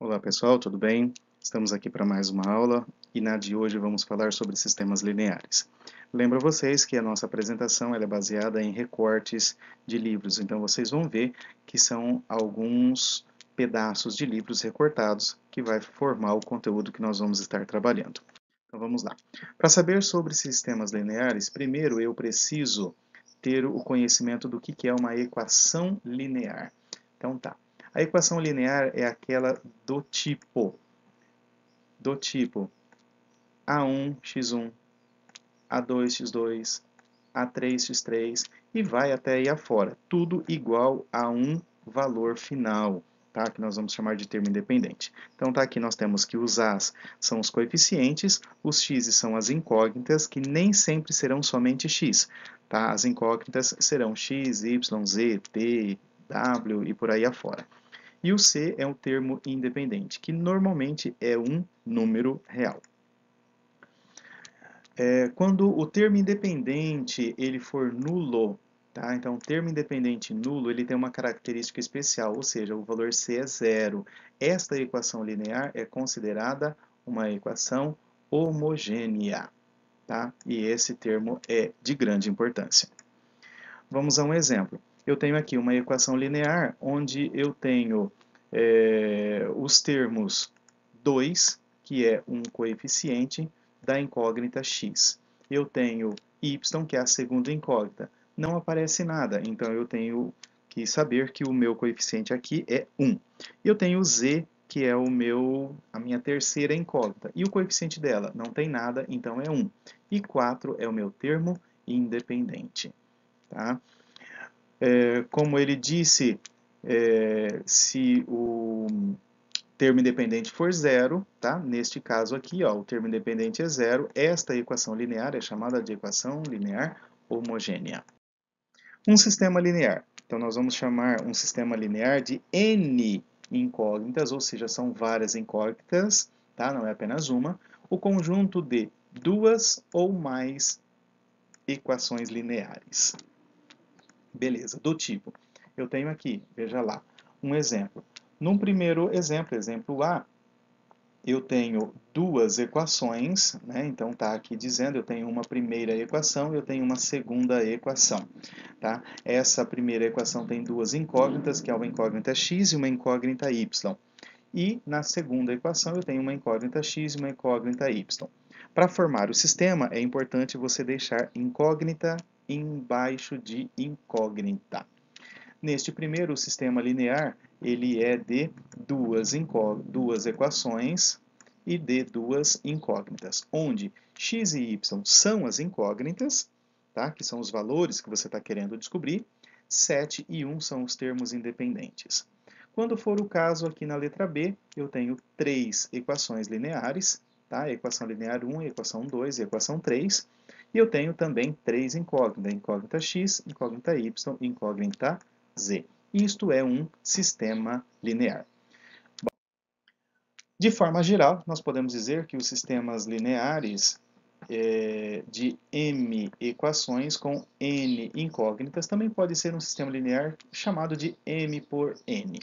Olá pessoal, tudo bem? Estamos aqui para mais uma aula e na de hoje vamos falar sobre sistemas lineares. Lembro a vocês que a nossa apresentação ela é baseada em recortes de livros, então vocês vão ver que são alguns pedaços de livros recortados que vai formar o conteúdo que nós vamos estar trabalhando. Então vamos lá. Para saber sobre sistemas lineares, primeiro eu preciso ter o conhecimento do que é uma equação linear. Então tá. A equação linear é aquela do tipo A1x1, A2x2, A3x3 e vai até aí afora. Tudo igual a um valor final, tá? Que nós vamos chamar de termo independente. Então tá aqui nós temos que os A's são os coeficientes, os X's são as incógnitas, que nem sempre serão somente X, tá? As incógnitas serão X, Y, Z, T, W e por aí afora. E o C é um termo independente, que normalmente é um número real. Quando o termo independente ele for nulo, tá? Então, o termo independente nulo ele tem uma característica especial, ou seja, o valor C é zero. Esta equação linear é considerada uma equação homogênea, tá? E esse termo é de grande importância. Vamos a um exemplo. Eu tenho aqui uma equação linear onde eu tenho os termos 2, que é um coeficiente da incógnita x. Eu tenho y, que é a segunda incógnita. Não aparece nada, então eu tenho que saber que o meu coeficiente aqui é 1. Eu tenho z, que é a minha terceira incógnita. E o coeficiente dela não tem nada, então é 1. E 4 é o meu termo independente. Tá? Como ele disse, se o termo independente for zero, tá? Neste caso aqui, ó, o termo independente é zero, esta equação linear é chamada de equação linear homogênea. Um sistema linear. Então, nós vamos chamar um sistema linear de N incógnitas, ou seja, são várias incógnitas, tá? Não é apenas uma. O conjunto de duas ou mais equações lineares. Beleza, do tipo, eu tenho aqui, veja lá, um exemplo. Num primeiro exemplo, exemplo A, eu tenho duas equações, né? Então está aqui dizendo, eu tenho uma primeira equação e eu tenho uma segunda equação. Tá? Essa primeira equação tem duas incógnitas, que é uma incógnita x e uma incógnita y. E na segunda equação eu tenho uma incógnita x e uma incógnita y. Para formar o sistema, é importante você deixar incógnita embaixo de incógnita. Neste primeiro sistema linear, ele é de duas equações e de duas incógnitas, onde x e y são as incógnitas, tá? Que são os valores que você está querendo descobrir, 7 e 1 são os termos independentes. Quando for o caso aqui na letra B, eu tenho três equações lineares, tá? A equação linear 1, a equação 2 e a equação 3, e eu tenho também três incógnitas, incógnita x, incógnita y e incógnita z. Isto é um sistema linear. Bom, de forma geral, nós podemos dizer que os sistemas lineares de m equações com n incógnitas também pode ser um sistema linear chamado de m por n.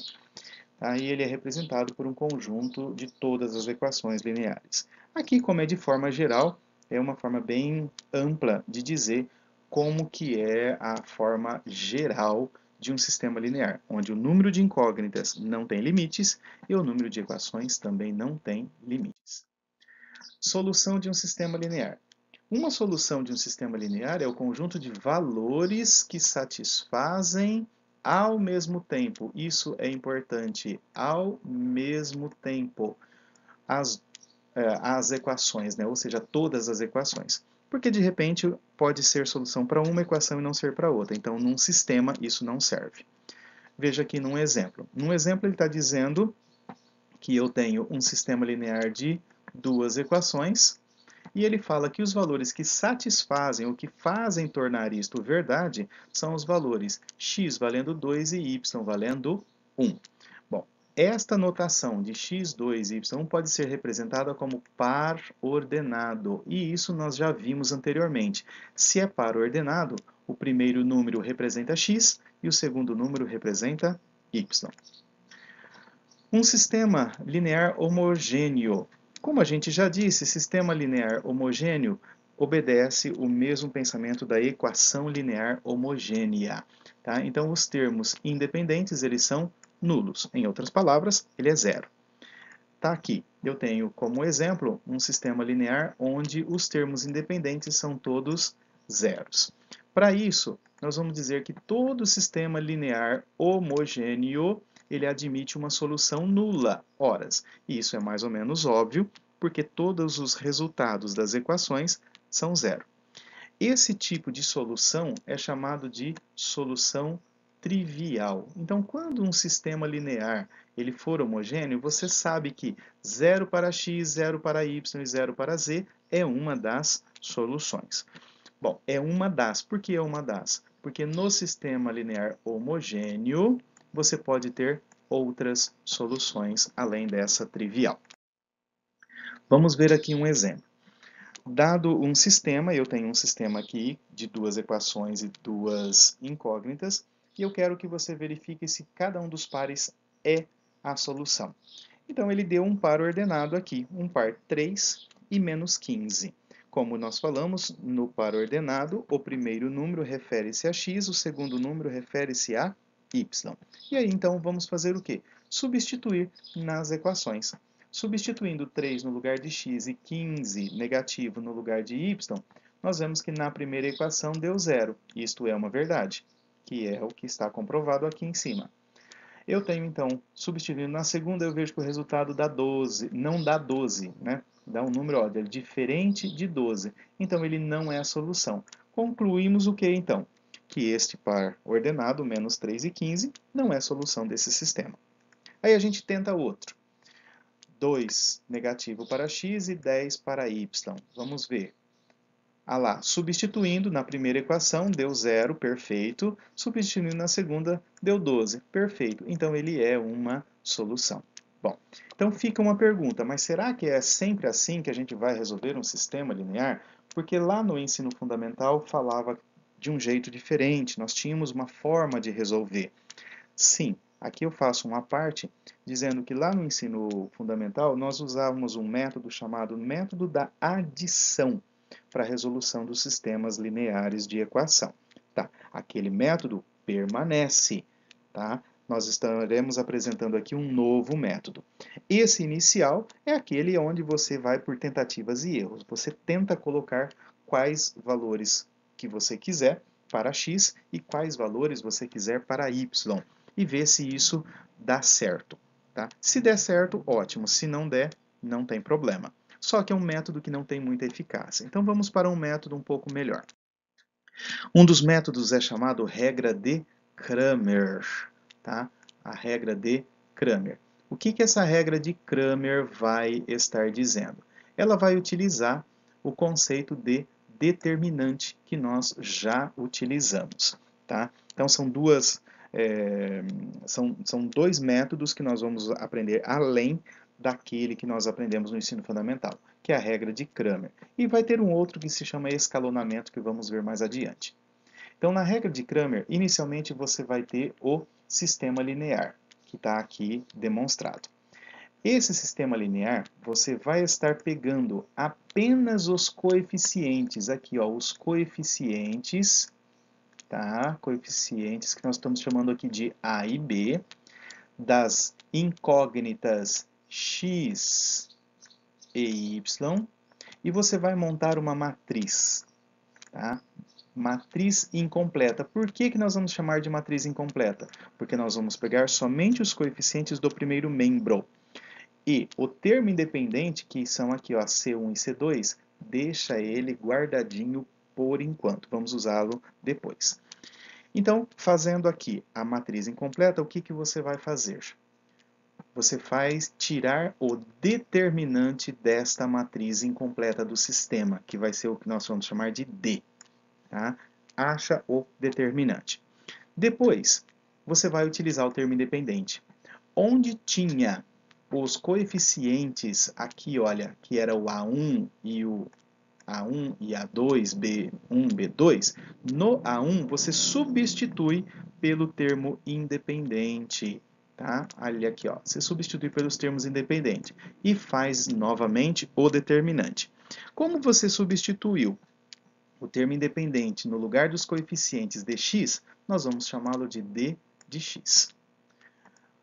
Aí ele é representado por um conjunto de todas as equações lineares. Aqui, como é de forma geral, é uma forma bem ampla de dizer como que é a forma geral de um sistema linear, onde o número de incógnitas não tem limites e o número de equações também não tem limites. Solução de um sistema linear. Uma solução de um sistema linear é o conjunto de valores que satisfazem ao mesmo tempo. Isso é importante, ao mesmo tempo, as equações, né? Ou seja, todas as equações. Porque de repente pode ser solução para uma equação e não ser para outra. Então, num sistema, isso não serve. Veja aqui num exemplo. Num exemplo, ele está dizendo que eu tenho um sistema linear de duas equações, e ele fala que os valores que satisfazem ou que fazem tornar isto verdade são os valores x valendo 2 e y valendo 1. Bom, esta notação de x, 2 e y pode ser representada como par ordenado, e isso nós já vimos anteriormente. Se é par ordenado, o primeiro número representa x e o segundo número representa y. Um sistema linear homogêneo. Como a gente já disse, sistema linear homogêneo obedece o mesmo pensamento da equação linear homogênea. Tá? Então, os termos independentes, eles são nulos. Em outras palavras, ele é zero. Tá aqui, eu tenho como exemplo um sistema linear onde os termos independentes são todos zeros. Para isso, nós vamos dizer que todo sistema linear homogêneo ele admite uma solução nula, horas. E isso é mais ou menos óbvio, porque todos os resultados das equações são zero. Esse tipo de solução é chamado de solução trivial. Então, quando um sistema linear ele for homogêneo, você sabe que zero para x, zero para y e zero para z é uma das soluções. Bom, é uma das. Por que é uma das? Porque no sistema linear homogêneo, você pode ter outras soluções além dessa trivial. Vamos ver aqui um exemplo. Dado um sistema, eu tenho um sistema aqui de duas equações e duas incógnitas, e eu quero que você verifique se cada um dos pares é a solução. Então, ele deu um par ordenado aqui, um par 3 e menos 15. Como nós falamos, no par ordenado, o primeiro número refere-se a x, o segundo número refere-se a y. E aí, então, vamos fazer o quê? Substituir nas equações. Substituindo 3 no lugar de x e 15 negativo no lugar de y, nós vemos que na primeira equação deu zero. Isto é uma verdade, que é o que está comprovado aqui em cima. Eu tenho, então, substituindo na segunda, eu vejo que o resultado dá 12, não dá 12, né? Dá um número, olha, diferente de 12. Então, ele não é a solução. Concluímos o que, então? Que este par ordenado, menos 3 e 15, não é a solução desse sistema. Aí a gente tenta outro. 2 negativo para x e 10 para y. Vamos ver. Ah lá, substituindo na primeira equação deu 0, perfeito. Substituindo na segunda deu 12, perfeito. Então ele é uma solução. Bom, então fica uma pergunta, mas será que é sempre assim que a gente vai resolver um sistema linear? Porque lá no ensino fundamental falava de um jeito diferente, nós tínhamos uma forma de resolver. Sim, aqui eu faço uma parte dizendo que lá no ensino fundamental nós usávamos um método chamado método da adição para a resolução dos sistemas lineares de equação. Tá? Aquele método permanece. Tá? Nós estaremos apresentando aqui um novo método. Esse inicial é aquele onde você vai por tentativas e erros. Você tenta colocar quais valores que você quiser para x e quais valores você quiser para y e ver se isso dá certo. Tá? Se der certo, ótimo. Se não der, não tem problema. Só que é um método que não tem muita eficácia. Então vamos para um método um pouco melhor. Um dos métodos é chamado regra de Cramer. Tá? A regra de Cramer. O que essa regra de Cramer vai estar dizendo? Ela vai utilizar o conceito de determinante que nós já utilizamos. Tá? Então são dois métodos que nós vamos aprender além daquele que nós aprendemos no ensino fundamental, que é a regra de Cramer. E vai ter um outro que se chama escalonamento, que vamos ver mais adiante. Então, na regra de Cramer, inicialmente você vai ter o sistema linear, que está aqui demonstrado. Esse sistema linear, você vai estar pegando apenas os coeficientes, aqui ó, os coeficientes, tá? Coeficientes que nós estamos chamando aqui de A e B, das incógnitas x e y, e você vai montar uma matriz, tá? Matriz incompleta. Por que nós vamos chamar de matriz incompleta? Porque nós vamos pegar somente os coeficientes do primeiro membro. E o termo independente, que são aqui ó, C1 e C2, deixa ele guardadinho por enquanto. Vamos usá-lo depois. Então, fazendo aqui a matriz incompleta, o que você vai fazer? Você faz tirar o determinante desta matriz incompleta do sistema, que vai ser o que nós vamos chamar de D. Tá? Acha o determinante. Depois, você vai utilizar o termo independente. Onde tinha os coeficientes aqui, olha, que era o A1 e o A1 e A2, B1, B2, no A1 você substitui pelo termo independente. tá? Ali aqui, ó, se substitui pelos termos independentes e faz novamente o determinante. Como você substituiu o termo independente no lugar dos coeficientes de x, nós vamos chamá-lo de d de x.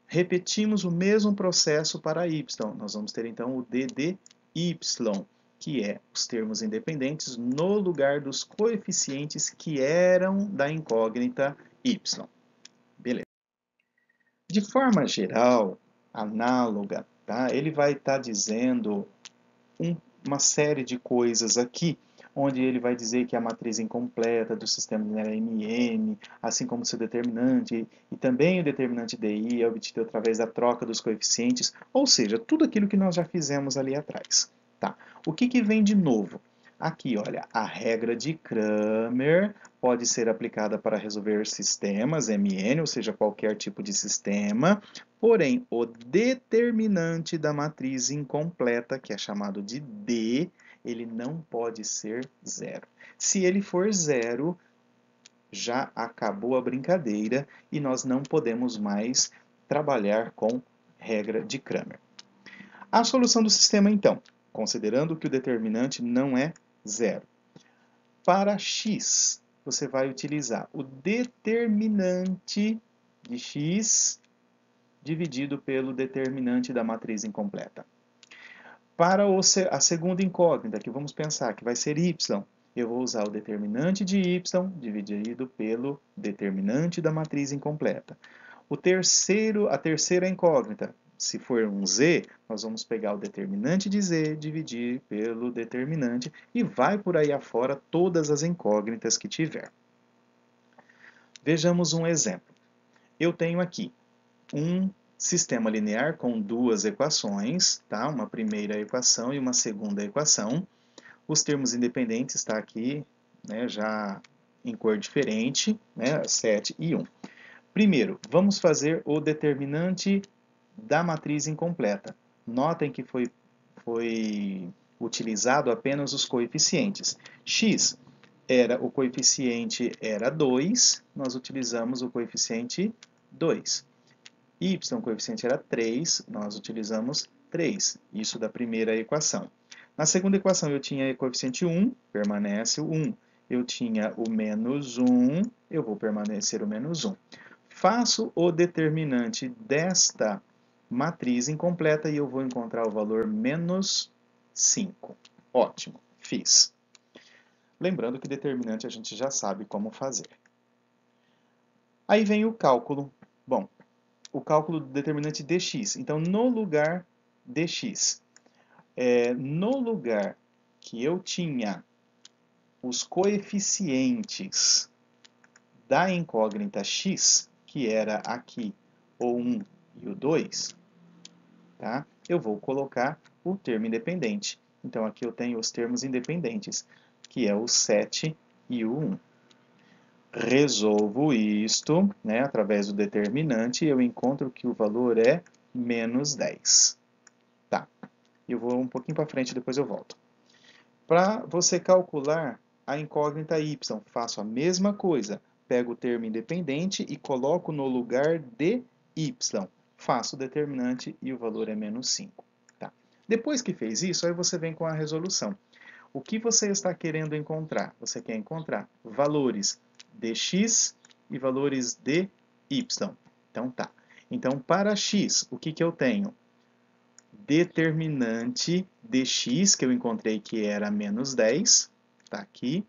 Repetimos o mesmo processo para y. Nós vamos ter então o d de y, que é os termos independentes no lugar dos coeficientes que eram da incógnita y. Beleza. De forma geral, análoga, tá? Ele vai estar dizendo uma série de coisas aqui, onde ele vai dizer que a matriz incompleta do sistema linear MM, assim como seu determinante e também o determinante DI é obtido através da troca dos coeficientes, ou seja, tudo aquilo que nós já fizemos ali atrás. Tá? O que vem de novo? Aqui, olha, a regra de Cramer pode ser aplicada para resolver sistemas MN, ou seja, qualquer tipo de sistema, porém, o determinante da matriz incompleta, que é chamado de D, ele não pode ser zero. Se ele for zero, já acabou a brincadeira e nós não podemos mais trabalhar com regra de Cramer. A solução do sistema, então, considerando que o determinante não é zero. Para x, você vai utilizar o determinante de x dividido pelo determinante da matriz incompleta. Para a segunda incógnita, que vamos pensar que vai ser y, eu vou usar o determinante de y dividido pelo determinante da matriz incompleta. A terceira incógnita, se for um z, nós vamos pegar o determinante de z, dividir pelo determinante e vai por aí afora todas as incógnitas que tiver. Vejamos um exemplo. Eu tenho aqui um sistema linear com duas equações, tá? Uma primeira equação e uma segunda equação. Os termos independentes estão aqui, né, já em cor diferente, né, 7 e 1. Primeiro, vamos fazer o determinante da matriz incompleta. Notem que foi utilizado apenas os coeficientes. X, o coeficiente era 2, nós utilizamos o coeficiente 2. Y, o coeficiente era 3, nós utilizamos 3. Isso da primeira equação. Na segunda equação eu tinha o coeficiente 1, permanece o 1. Eu tinha o menos 1, eu vou permanecer o menos 1. Faço o determinante desta matriz incompleta e eu vou encontrar o valor menos 5. Ótimo, fiz. Lembrando que determinante a gente já sabe como fazer. Aí vem o cálculo. Bom, o cálculo do determinante dx. Então, no lugar dx, no lugar que eu tinha os coeficientes da incógnita x, que era aqui o 1 e o 2, tá? Eu vou colocar o termo independente. Então, aqui eu tenho os termos independentes, que é o 7 e o 1. Resolvo isto, né, através do determinante, e eu encontro que o valor é menos 10. Tá, eu vou um pouquinho para frente, depois eu volto. Para você calcular a incógnita y, faço a mesma coisa. Pego o termo independente e coloco no lugar de y. Faço o determinante e o valor é menos 5. Tá. Depois que fez isso, aí você vem com a resolução. O que você está querendo encontrar? Você quer encontrar valores dx e valores de y. Então tá. Então para x, o que eu tenho? Determinante dx, que eu encontrei que era menos 10, está aqui,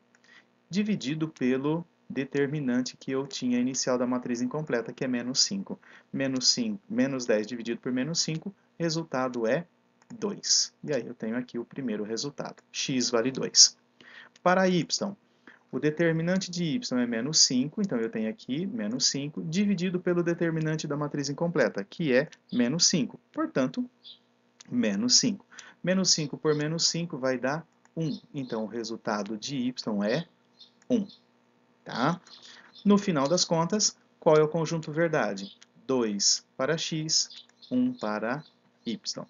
dividido pelo determinante que eu tinha inicial da matriz incompleta, que é menos 5. Menos 10 dividido por menos 5, resultado é 2. E aí eu tenho aqui o primeiro resultado. X vale 2. Para y, o determinante de y é menos 5, então eu tenho aqui menos 5, dividido pelo determinante da matriz incompleta, que é menos 5. Portanto, menos 5. Menos 5 por menos 5 vai dar 1. Então, o resultado de y é 1. Tá? No final das contas, qual é o conjunto verdade? 2 para x, 1 para y.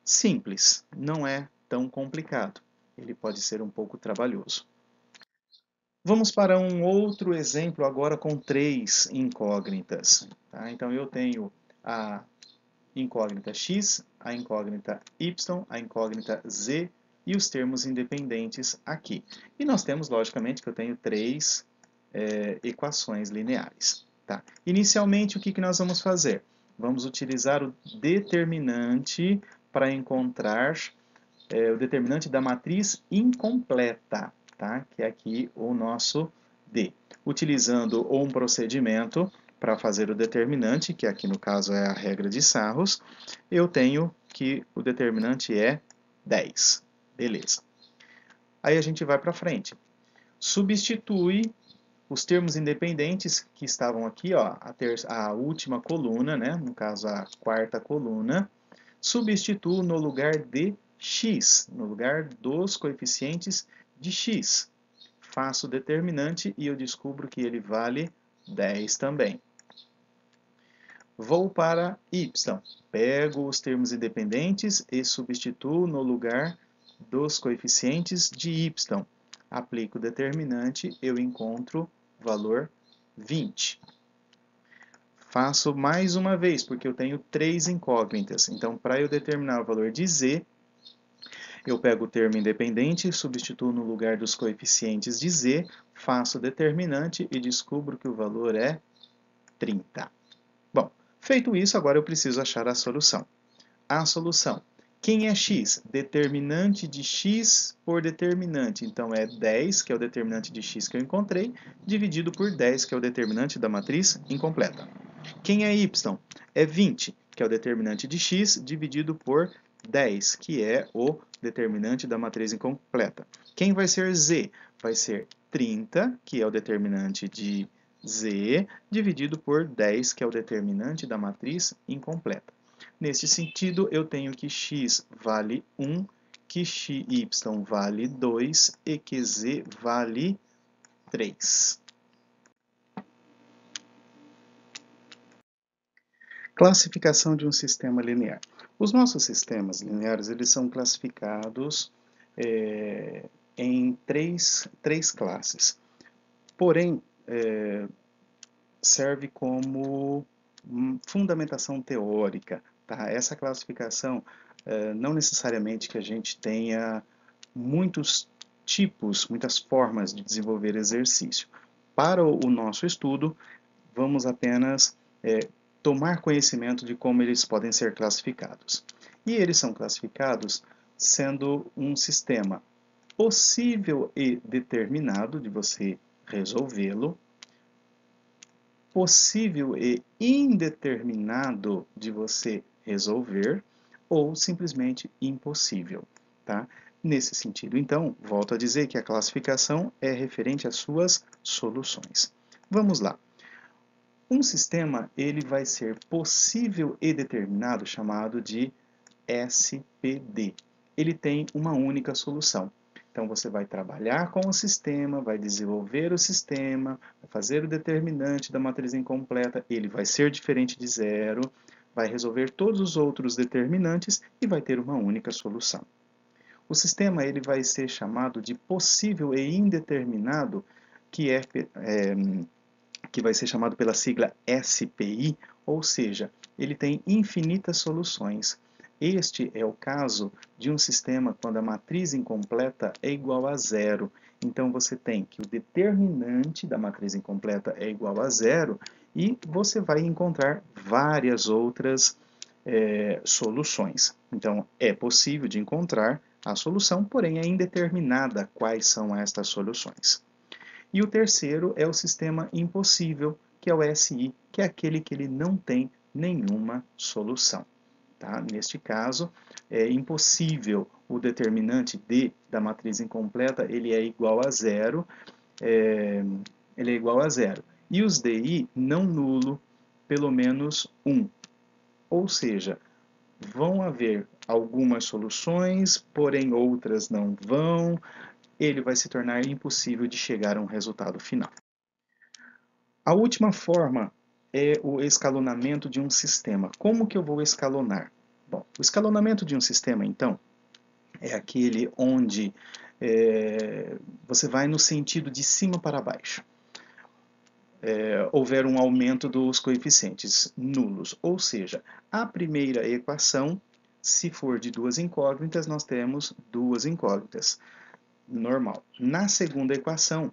Simples, não é tão complicado. Ele pode ser um pouco trabalhoso. Vamos para um outro exemplo agora com 3 incógnitas. Tá? Então, eu tenho a incógnita x, a incógnita y, a incógnita z e os termos independentes aqui. E nós temos, logicamente, que eu tenho 3 equações lineares. Tá? Inicialmente, o que nós vamos fazer? Vamos utilizar o determinante para encontrar o determinante da matriz incompleta, tá? Que é aqui o nosso D. Utilizando um procedimento para fazer o determinante, que aqui no caso é a regra de Sarros, eu tenho que o determinante é 10. Beleza. Aí a gente vai para frente. Substitui os termos independentes que estavam aqui, ó, a última coluna, né? No caso a quarta coluna, substituo no lugar de x, no lugar dos coeficientes de x. Faço o determinante e eu descubro que ele vale 10 também. Vou para y. Pego os termos independentes e substituo no lugar dos coeficientes de y. Aplico o determinante, eu encontro o valor 20. Faço mais uma vez, porque eu tenho 3 incógnitas. Então, para eu determinar o valor de z, eu pego o termo independente, substituo no lugar dos coeficientes de z, faço o determinante e descubro que o valor é 30. Bom, feito isso, agora eu preciso achar a solução. A solução. Quem é x? Determinante de x por determinante. Então, é 10, que é o determinante de x que eu encontrei, dividido por 10, que é o determinante da matriz incompleta. Quem é y? É 20, que é o determinante de x, dividido por 10, que é o determinante da matriz incompleta. Quem vai ser z? Vai ser 30, que é o determinante de z, dividido por 10, que é o determinante da matriz incompleta. Neste sentido, eu tenho que x vale 1, que y vale 2 e que z vale 3. Classificação de um sistema linear. Os nossos sistemas lineares eles são classificados em três classes. Porém, serve como fundamentação teórica. Tá? Essa classificação, não necessariamente que a gente tenha muitos tipos, muitas formas de desenvolver exercício. Para o nosso estudo, vamos apenas tomar conhecimento de como eles podem ser classificados. E eles são classificados sendo um sistema possível e determinado de você resolvê-lo, possível e indeterminado de você resolver, ou simplesmente impossível. Tá? Nesse sentido, então, volto a dizer que a classificação é referente às suas soluções. Vamos lá. Um sistema ele vai ser possível e determinado, chamado de SPD. Ele tem uma única solução. Então, você vai trabalhar com o sistema, vai desenvolver o sistema, vai fazer o determinante da matriz incompleta, ele vai ser diferente de zero, vai resolver todos os outros determinantes e vai ter uma única solução. O sistema ele vai ser chamado de possível e indeterminado, que vai ser chamado pela sigla SPI, ou seja, ele tem infinitas soluções. Este é o caso de um sistema quando a matriz incompleta é igual a zero. Então, você tem que o determinante da matriz incompleta é igual a zero e você vai encontrar várias outras soluções. Então, é possível de encontrar a solução, porém é indeterminada quais são estas soluções. E o terceiro é o sistema impossível, que é o SI, que é aquele que ele não tem nenhuma solução. Tá? Neste caso, é impossível o determinante D da matriz incompleta, ele é igual a zero, E os DI não nulo, pelo menos 1. Ou seja, vão haver algumas soluções, porém outras não vão, ele vai se tornar impossível de chegar a um resultado final. A última forma é o escalonamento de um sistema. Como que eu vou escalonar? Bom, o escalonamento de um sistema, então, é aquele onde você vai no sentido de cima para baixo. Houver um aumento dos coeficientes nulos, ou seja, a primeira equação, se for de duas incógnitas, nós temos duas incógnitas, normal. Na segunda equação,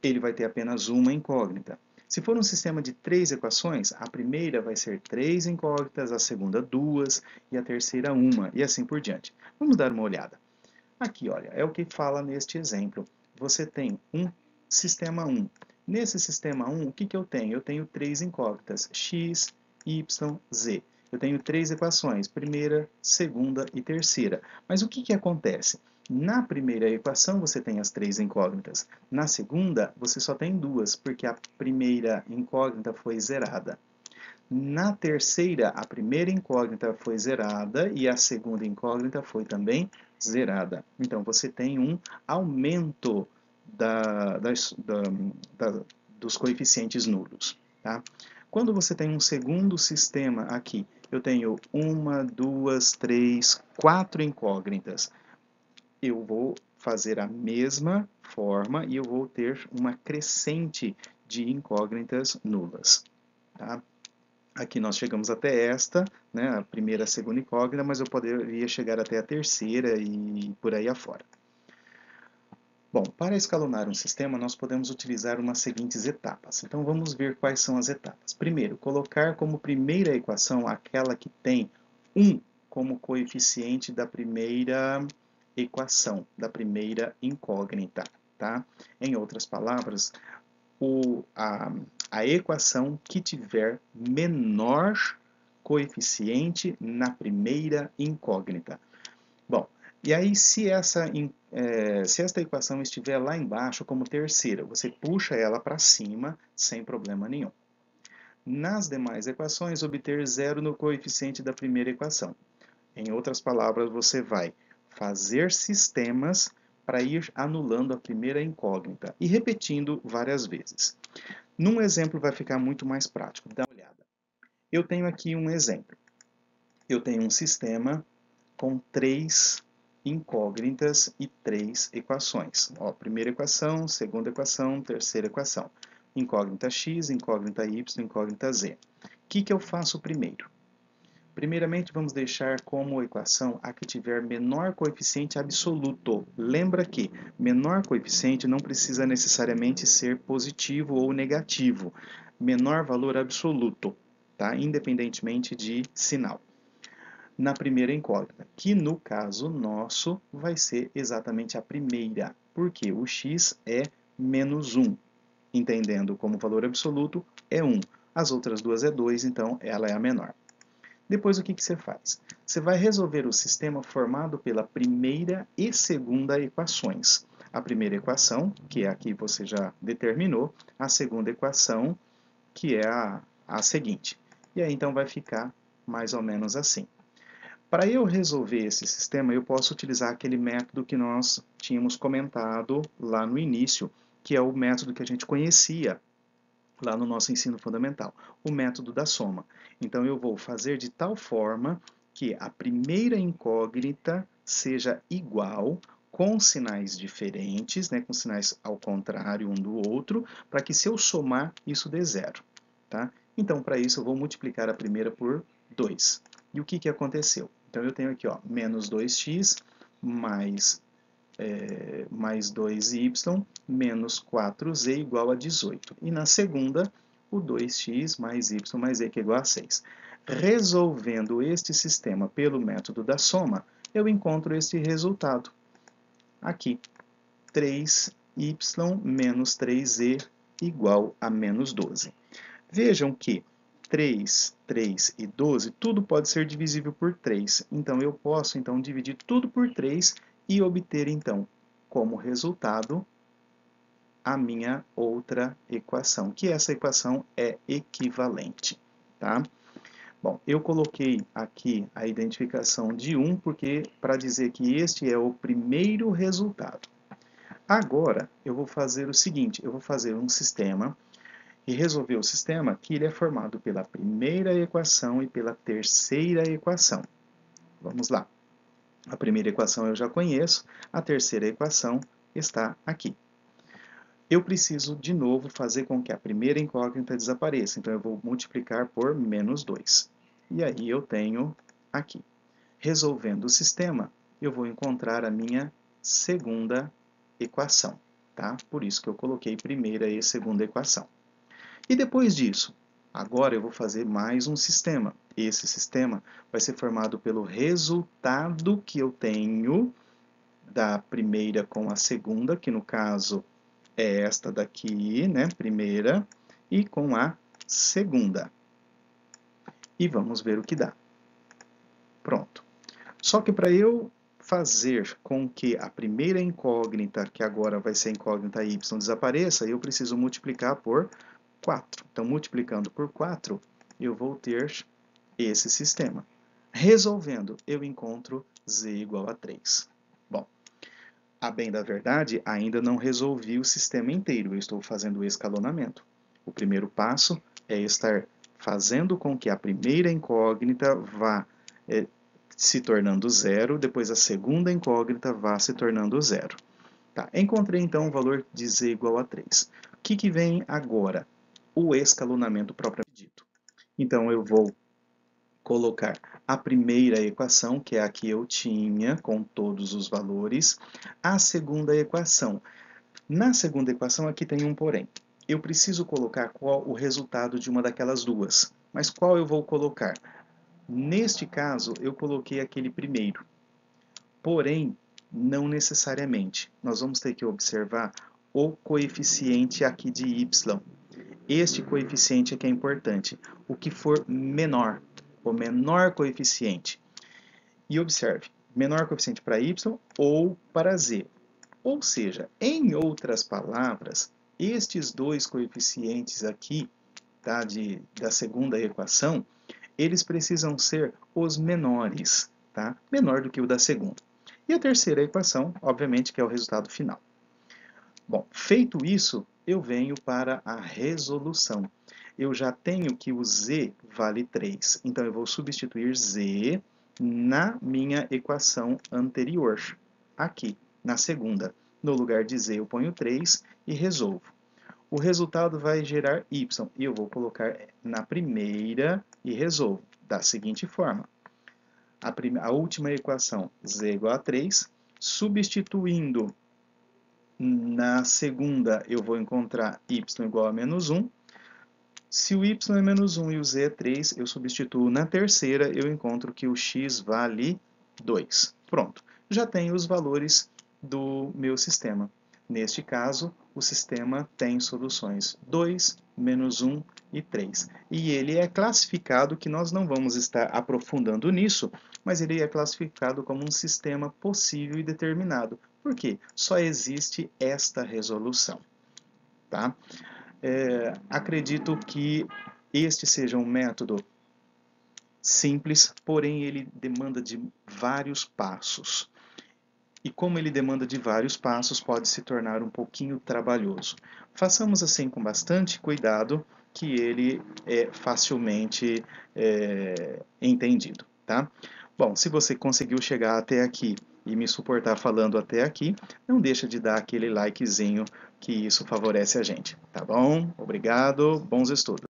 ele vai ter apenas uma incógnita. Se for um sistema de três equações, a primeira vai ser três incógnitas, a segunda duas e a terceira uma, e assim por diante. Vamos dar uma olhada. Aqui, olha, é o que fala neste exemplo. Você tem um sistema 1. Nesse sistema 1, o que eu tenho? Eu tenho três incógnitas, x, y, z. Eu tenho três equações, primeira, segunda e terceira. Mas o que acontece? Na primeira equação você tem as três incógnitas. Na segunda, você só tem duas, porque a primeira incógnita foi zerada. Na terceira, a primeira incógnita foi zerada e a segunda incógnita foi também zerada. Então, você tem um aumento dos coeficientes nulos. Tá? Quando você tem um segundo sistema aqui, eu tenho uma, duas, três, quatro incógnitas. Eu vou fazer a mesma forma e eu vou ter uma crescente de incógnitas nulas. Tá? Aqui nós chegamos até esta, né, a primeira, a segunda incógnita, mas eu poderia chegar até a terceira e por aí afora. Bom, para escalonar um sistema, nós podemos utilizar umas seguintes etapas. Então vamos ver quais são as etapas. Primeiro, colocar como primeira equação aquela que tem 1 como coeficiente da primeira equação, da primeira incógnita. Tá? Em outras palavras, a equação que tiver menor coeficiente na primeira incógnita. Bom, e aí se esta equação estiver lá embaixo como terceira, você puxa ela para cima sem problema nenhum. Nas demais equações, obter zero no coeficiente da primeira equação. Em outras palavras, você vai fazer sistemas para ir anulando a primeira incógnita e repetindo várias vezes. Num exemplo vai ficar muito mais prático. Dá uma olhada. Eu tenho aqui um exemplo. Eu tenho um sistema com três incógnitas e três equações. Ó, primeira equação, segunda equação, terceira equação. Incógnita x, incógnita y, incógnita z. O que eu faço primeiro? Primeiramente, vamos deixar como equação a que tiver menor coeficiente absoluto. Lembra que menor coeficiente não precisa necessariamente ser positivo ou negativo. Menor valor absoluto, tá? Independentemente de sinal. Na primeira incógnita, que no caso nosso vai ser exatamente a primeira, porque o x é menos 1. Entendendo como valor absoluto, é 1. As outras duas é 2, então ela é a menor. Depois o que você faz? Você vai resolver o sistema formado pela primeira e segunda equações. A primeira equação, que é a que você já determinou, a segunda equação, que é a seguinte. E aí então vai ficar mais ou menos assim. Para eu resolver esse sistema, eu posso utilizar aquele método que nós tínhamos comentado lá no início, que é o método que a gente conhecia lá no nosso ensino fundamental, o método da soma. Então eu vou fazer de tal forma que a primeira incógnita seja igual, com sinais diferentes, né, com sinais ao contrário um do outro, para que se eu somar, isso dê zero. Tá? Então, para isso, eu vou multiplicar a primeira por 2. E o que aconteceu? Então, eu tenho aqui ó, menos 2x mais 2y menos 4z igual a 18. E na segunda, o 2x mais y mais z, que é igual a 6. Resolvendo este sistema pelo método da soma, eu encontro este resultado. Aqui, 3y menos 3z igual a menos 12. Vejam que 3, 3 e 12, tudo pode ser divisível por 3. Então, eu posso dividir tudo por 3 e obter, então, como resultado, a minha outra equação, que essa equação é equivalente. Tá? Bom, eu coloquei aqui a identificação de 1, porque para dizer que este é o primeiro resultado. Agora, eu vou fazer o seguinte, eu vou fazer um sistema e resolver o sistema que ele é formado pela primeira equação e pela terceira equação. Vamos lá. A primeira equação eu já conheço, a terceira equação está aqui. Eu preciso, de novo, fazer com que a primeira incógnita desapareça. Então, eu vou multiplicar por menos 2. E aí eu tenho aqui. Resolvendo o sistema, eu vou encontrar a minha segunda equação. Tá? Por isso que eu coloquei primeira e segunda equação. E depois disso, agora eu vou fazer mais um sistema. Esse sistema vai ser formado pelo resultado que eu tenho da primeira com a segunda, que no caso é esta daqui, né? Primeira, e com a segunda. E vamos ver o que dá. Pronto. Só que para eu fazer com que a primeira incógnita, que agora vai ser a incógnita y, desapareça, eu preciso multiplicar por 4. Então, multiplicando por 4, eu vou ter esse sistema. Resolvendo, eu encontro z igual a 3. Bom, a bem da verdade, ainda não resolvi o sistema inteiro, eu estou fazendo o escalonamento. O primeiro passo é estar fazendo com que a primeira incógnita vá se tornando zero, depois a segunda incógnita vá se tornando zero. Tá, encontrei então o valor de z igual a 3. O que vem agora? O escalonamento propriamente dito. Então eu vou colocar a primeira equação, que é a que eu tinha, com todos os valores, a segunda equação. Na segunda equação aqui tem um porém. Eu preciso colocar qual o resultado de uma daquelas duas. Mas qual eu vou colocar? Neste caso, eu coloquei aquele primeiro. Porém, não necessariamente. Nós vamos ter que observar o coeficiente aqui de y. Este coeficiente é que é importante. O que for menor, o menor coeficiente. E observe, menor coeficiente para y ou para z. Ou seja, em outras palavras, estes dois coeficientes aqui, tá, da segunda equação, eles precisam ser os menores, tá? Menor do que o da segunda. E a terceira equação, obviamente, que é o resultado final. Bom, feito isso, eu venho para a resolução. Eu já tenho que o z vale 3, então eu vou substituir z na minha equação anterior, aqui, na segunda. No lugar de z eu ponho 3 e resolvo. O resultado vai gerar y, e eu vou colocar na primeira e resolvo, da seguinte forma. A última equação, z igual a 3, substituindo na segunda, eu vou encontrar y igual a menos 1. Se o y é menos 1 e o z é 3, eu substituo na terceira, eu encontro que o x vale 2. Pronto, já tenho os valores do meu sistema. Neste caso, o sistema tem soluções 2, menos 1 e 3. E ele é classificado, que nós não vamos estar aprofundando nisso, mas ele é classificado como um sistema possível e determinado. Por quê? Só existe esta resolução. Tá? Acredito que este seja um método simples, porém ele demanda de vários passos. E como ele demanda de vários passos, pode se tornar um pouquinho trabalhoso. Façamos assim com bastante cuidado, que ele é facilmente entendido. Tá? Bom, se você conseguiu chegar até aqui e me suportar falando até aqui, não deixa de dar aquele likezinho, que isso favorece a gente. Tá bom? Obrigado, bons estudos.